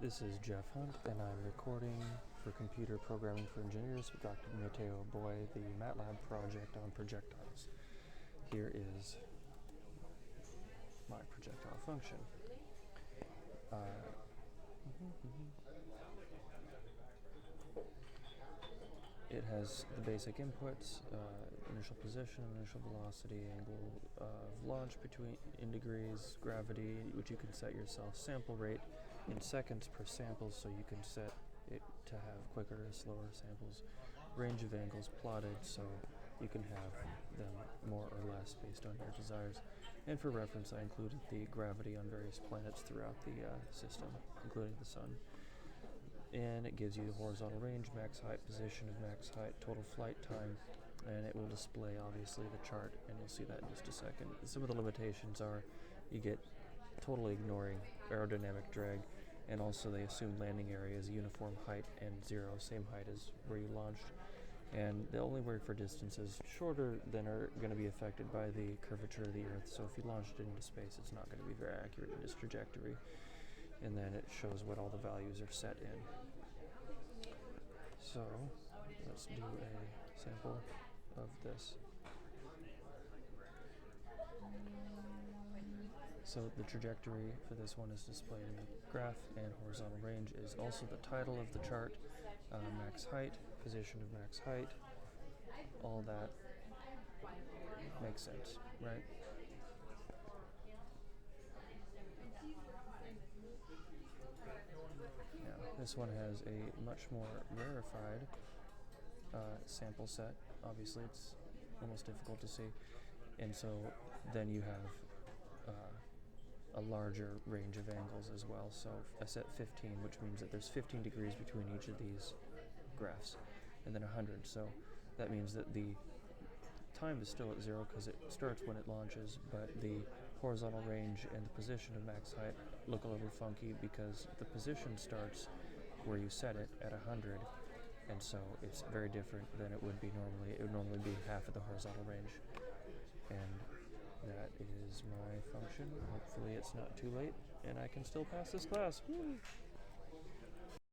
This is Jeff Hunt, and I'm recording for Computer Programming for Engineers with Dr. Mateo Boy, the MATLAB project on projectiles. Here is my projectile function. It has the basic inputs, initial position, initial velocity, angle of launch in degrees, gravity, which you can set yourself, sample rate in seconds per sample, so you can set it to have quicker or slower samples, range of angles plotted, so you can have them more or less based on your desires. And for reference, I included the gravity on various planets throughout the system, including the sun. And it gives you the horizontal range, max height, position of max height, total flight time, and it will display obviously the chart, and you'll see that in just a second. Some of the limitations are you get totally ignoring aerodynamic drag, and also they assume landing area is uniform height and zero, same height as where you launched. And they only work for distances shorter than are going to be affected by the curvature of the Earth. So if you launched it into space, it's not going to be very accurate in its trajectory. And then it shows what all the values are set in. So let's do a sample of this. So the trajectory for this one is displayed in the graph, and horizontal range is also the title of the chart. Max height, position of max height, all that makes sense, right? Now, this one has a much more rarefied sample set. Obviously, it's almost difficult to see. And so then you have a larger range of angles as well. So I set 15, which means that there's 15 degrees between each of these graphs, and then 100. So that means that the time is still at zero because it starts when it launches, but the horizontal range and the position of max height look a little funky because the position starts where you set it at 100, and so it's very different than it would be normally. It would normally be half of the horizontal range. And that is my function. Hopefully it's not too late and I can still pass this class. Woo!